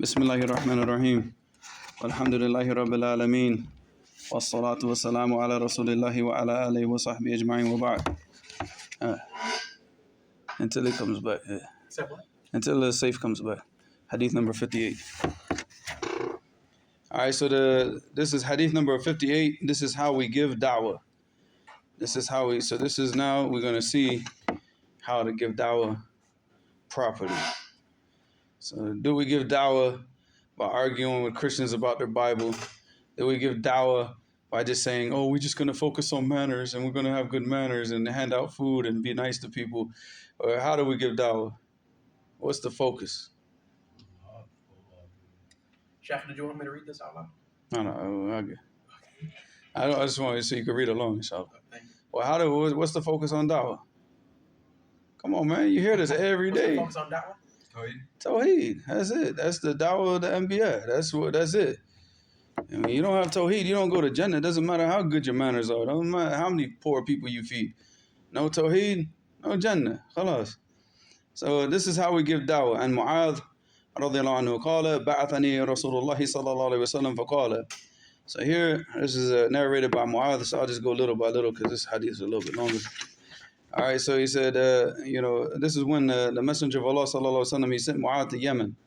Bismillahir Rahmanir Rahim. Alhamdulillahi Rabbil Alameen. Wassalatu wassalamu ala Rasulillahi wa ala alihi wa sahbihi ajma'in wa ba'd. Until it comes back. Until the safe comes back. Hadith number 58. Alright, so this is hadith number 58. This is how we give da'wah. This is now we're going to see how to give da'wah properly. So do we give da'wah by arguing with Christians about their Bible? Do we give da'wah by just saying, oh, we're just going to focus on manners and we're going to have good manners and hand out food and be nice to people? Or how do we give da'wah? What's the focus? Sheikh, did you want me to read this out loud? No, I just want you so you can read along, inshallah. Well, what's the focus on da'wah? Come on, man. You hear this every day. What's the focus on da'wah? Tawheed. That's it. That's the da'wah of the Anbiya. That's it. I mean, you don't have Tawheed, you don't go to Jannah. It doesn't matter how good your manners are. It doesn't matter how many poor people you feed. No Tawheed, no Jannah. Khalas. So this is how we give da'wah. And Mu'adh radiallahu anhu qala ba'athani Rasulullah sallallahu alayhi wa sallam faqala. So here, this is narrated by Mu'adh, so I'll just go little by little because this hadith is a little bit longer. All right, so he said, this is when the Messenger of Allah sallallahu alaihi wasallam, he sent Mu'adh to Yemen.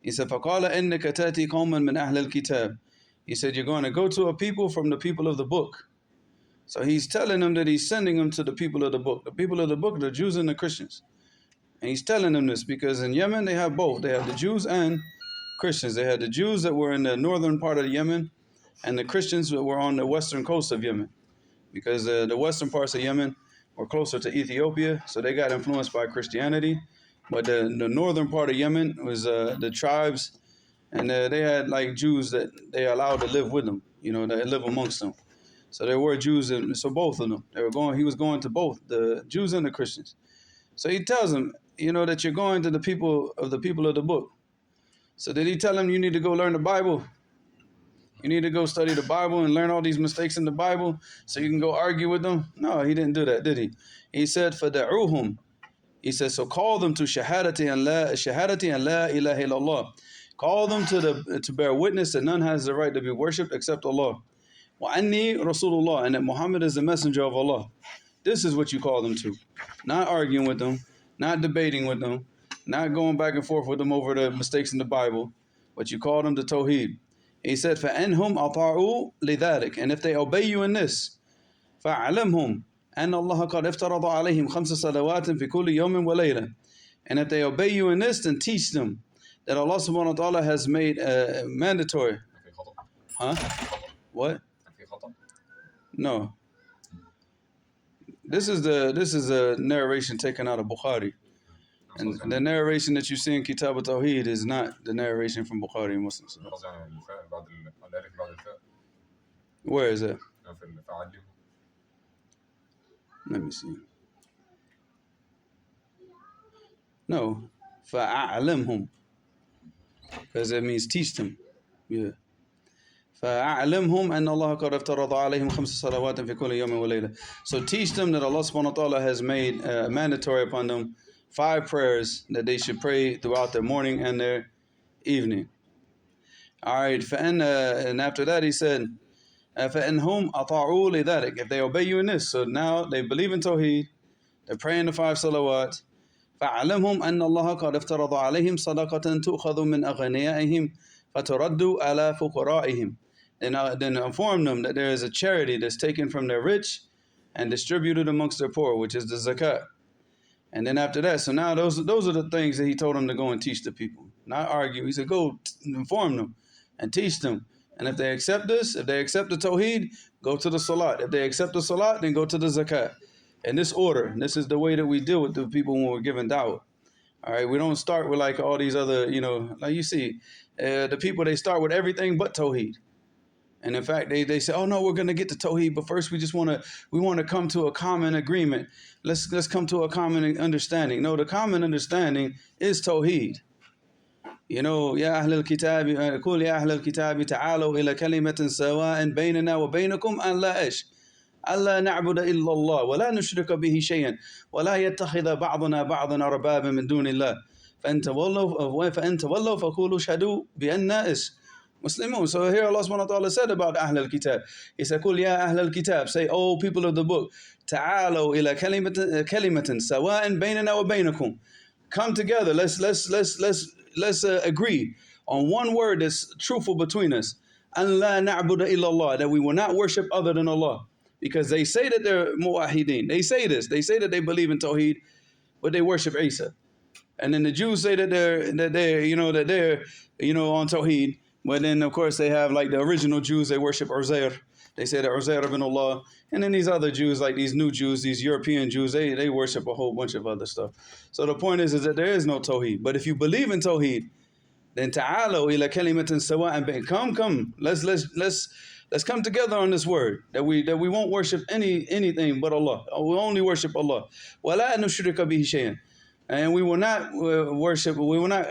He said, فَقَالَ إِنَّكَ تَأْتِي قَوْمًا مِنْ أَهْلِ الْكِتَابِ. He said, you're going to go to a people from the people of the book. So he's telling them that he's sending them to the people of the book. The people of the book, the Jews and the Christians. And he's telling them this because in Yemen they have both. They have the Jews and Christians. They had the Jews that were in the northern part of Yemen and the Christians that were on the western coast of Yemen. Because the western parts of Yemen were closer to Ethiopia, so they got influenced by Christianity. But the northern part of Yemen was the tribes, and they had like Jews that they allowed to live with them, that live amongst them. So there were Jews, and so both of them. He was going to both the Jews and the Christians. So he tells them, that you're going to the people of the book. So did he tell them you need to go learn the Bible? You need to go study the Bible and learn all these mistakes in the Bible so you can go argue with them? No, he didn't do that, did he? He said, فَدَعُوهُمْ. He said, so call them to shahadati and la ilaha illallah. Call them to bear witness that none has the right to be worshipped except Allah. وَأَنِّي Rasulullah, and that Muhammad is the messenger of Allah. This is what you call them to. Not arguing with them, not debating with them, not going back and forth with them over the mistakes in the Bible, but you call them to Tawheed. He said, فَأَنْهُمْ أَطَاعُوا لِذَلِكَ. And if they obey you in this, فَعَلَمْهُمْ أَنَّ اللَّهَ قَدْ افترض عَلَيْهِمْ خَمْسَ صَلَوَاتٍ فِي كُلِّ يَوْمٍ وَلَيْلَةٍ. And if they obey you in this, then teach them that Allah subhanahu wa ta'ala has made mandatory. Huh? What? No. This is a narration taken out of Bukhari. And the narration that you see in Kitab al-Tawheed is not the narration from Bukhari and Muslims. Where is that? Let me see. No. فَأَعْلَمْهُمْ. Because it means teach them. Yeah. فَأَعْلَمْهُمْ أَنَّ اللَّهَ قَدْ افترض عَلَيْهِمْ خَمْسَ صَلَوَاتٍ فِي كُلِّ يَوْمٍ وَلَيْلَةٍ. So teach them that Allah subhanahu wa ta'ala has made mandatory upon them 5 prayers that they should pray throughout their morning and their evening. All right, and after that he said, فَإِنْهُمْ أَطَاعُوا لِذَلِكَ. If they obey you in this, so now they believe in Tawheed, they're praying the 5 salawat. فَعَلَمْهُمْ أَنَّ اللَّهَ قَدْ افترض عَلَيْهِمْ صَدَقَةً تُؤْخَذُ مِنْ أَغْنِيَائِهِمْ فَتُرَدُّ عَلَى فُقَرَائِهِمْ. Then inform them that there is a charity that's taken from their rich and distributed amongst their poor, which is the zakat. And then after that, so now those are the things that he told them to go and teach the people. Not argue. He said, go inform them and teach them. And if they accept this, if they accept the Tawheed, go to the Salat. If they accept the Salat, then go to the Zakat. In this order. And this is the way that we deal with the people when we're giving da'wah. All right, we don't start with like all these other, like you see, the people, they start with everything but Tawheed. And in fact, they say, oh no, we're going to get to Tawheed, but first we want to come to a common agreement. Let's come to a common understanding. No, the common understanding is Tawheed. يا أهل الكتاب قل يا أهل الكتاب تعالوا إلى كلمة سواء بيننا وبينكم أن لا ألا نعبد إلا الله ولا نشرك به شيئا ولا يتخذ بعضنا بعضا أربابا من دون الله فإن تولوا فقولوا اشهدوا بأننا Muslimun. So here Allah subhanahu wa ta'ala said about Ahl al-Kitab. He said, قُلْ يَا أَهْلَ الْكِتَابِ Say, oh people of the book, تعالوا إلى كلمة سواء بيننا وبينكم. Come together. Let's agree on one word that's truthful between us. أَنْ لَا نَعْبُدَ إِلَّا اللَّهِ That we will not worship other than Allah. Because they say that they're muwahideen. They say this. They say that they believe in Tawheed, but they worship Isa. And then the Jews say that they're on Tawheed. But then, of course, they have like the original Jews, they worship Uzair. They say that Uzair ibn Allah. And then these other Jews, like these new Jews, these European Jews, they worship a whole bunch of other stuff. So the point is that there is no Tawheed. But if you believe in Tawheed, then ta'alaw ila kalimatin sawa'an bayn. Come. Let's come together on this word that we won't worship anything but Allah. We only worship Allah. وَلَا نُشْرِكَ بِهِ شَيْئًا. And we will not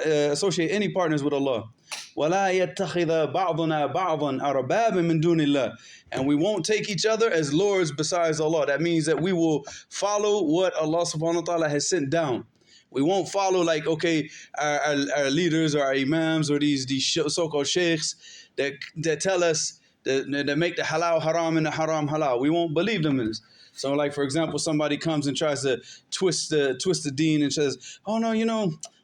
associate any partners with Allah. وَلَا يَتَّخِذَ بَعْضُنَا بَعْضًا أَرْبَابًا مِّن دُونِ اللَّهِ. And we won't take each other as lords besides Allah. That means that we will follow what Allah subhanahu wa ta'ala has sent down. We won't follow like, okay, our leaders or our imams or these so-called sheikhs that tell us that make the halal haram and the haram halal. We won't believe them in this. So like, for example, somebody comes and tries to twist the deen and says, oh no,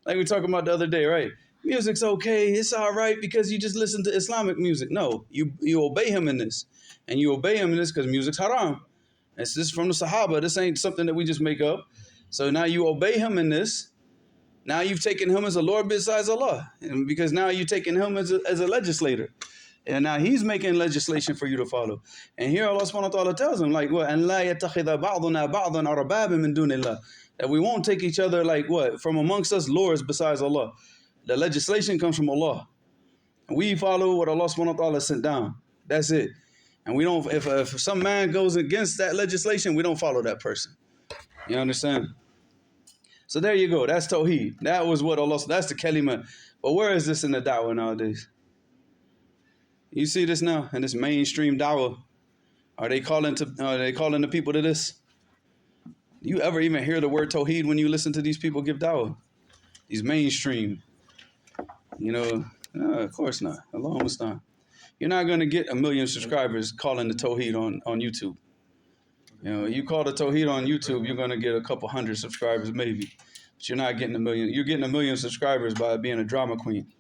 like we were talking about the other day, right? Music's okay, it's all right because you just listen to Islamic music. No, you obey him in this. And you obey him in this because music's haram. It's just from the Sahaba. This ain't something that we just make up. So now you obey him in this. Now you've taken him as a Lord besides Allah. And because now you're taking him as a legislator. And now he's making legislation for you to follow. And here Allah subhanahu wa ta'ala tells him, like, what? And la yattakhidha ba'duna ba'dan arbabin min dunillah. That we won't take each other, like what? From amongst us, lords besides Allah. The legislation comes from Allah. And we follow what Allah subhanahu wa ta'ala sent down. That's it. And we don't, if some man goes against that legislation, we don't follow that person. You understand? So there you go. That's Tawheed. That was what Allah, that's the kalima. But where is this in the da'wah nowadays? You see this now in this mainstream da'wah? Are they calling the people to this? Do you ever even hear the word Tawheed when you listen to these people give da'wah? These mainstream. No, of course not. Allahumma musta'an. You're not going to get 1 million subscribers calling the Tawheed on YouTube. You call the Tawheed on YouTube, you're going to get a couple hundred subscribers maybe. But you're not getting 1 million. You're getting 1 million subscribers by being a drama queen.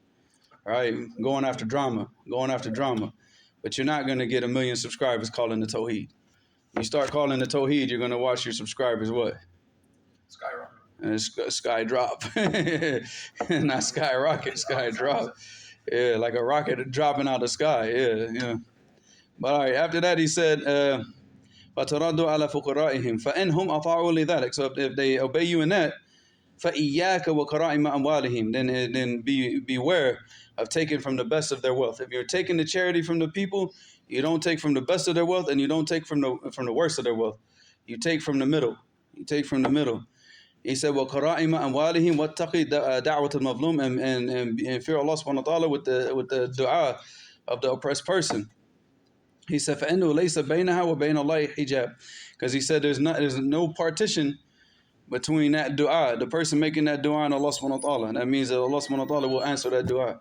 All right? Going after drama. But you're not going to get 1 million subscribers calling the Tawheed. You start calling the Tawheed, you're going to watch your subscribers what? Skyrocket. And it's sky drop. Not skyrocket, sky drop. Yeah, like a rocket dropping out of the sky. Yeah. But all right, after that he said, فَتَرَدُّوا عَلَى فُقَرَائِهِمْ فَإِنْهُمْ أَطَاعُوا لِذَلِكَ. So if they obey you in that, فَإِيَّاكَ وَكَرَائِمَ أَمْوَالِهِمْ. Then beware of taking from the best of their wealth. If you're taking the charity from the people, you don't take from the best of their wealth, and you don't take from the worst of their wealth. You take from the middle. He said, وَقَرَائِمَ أَمْوَالِهِمْ وَاتَّقِي دَعْوَةَ الْمَظْلُومِ, and fear Allah subhanahu wa ta'ala with the dua of the oppressed person. He said, فَإِنَّهُ لَيْسَ بَيْنَهَا وَبَيْنَ اللَّهِ حِجَابٍ. Because he said there's no partition between that dua, the person making that dua, and Allah subhanahu wa ta'ala. And that means that Allah subhanahu wa ta'ala will answer that dua.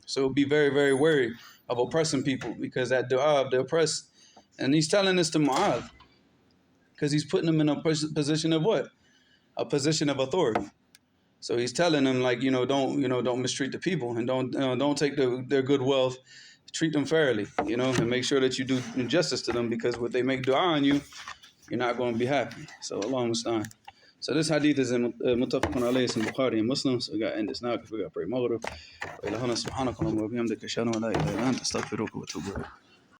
So be very, very wary of oppressing people, because that dua of the oppressed, and he's telling this to Mu'adh, because he's putting them in a position of what? A position of authority. So he's telling them, like, don't mistreat the people, and don't take their good wealth. Treat them fairly, and make sure that you do justice to them, because when they make dua on you, you're not going to be happy. So Allahumma musta'an. So this hadith is in Muttafaqun alayhi in Bukhari and Muslim. So we got to end this now because we got to pray Maghrib. Wa ilahana subhanaka wa bihamdika ashhadu an la ilaha illa anta astaghfiruka wa atubu ilayk.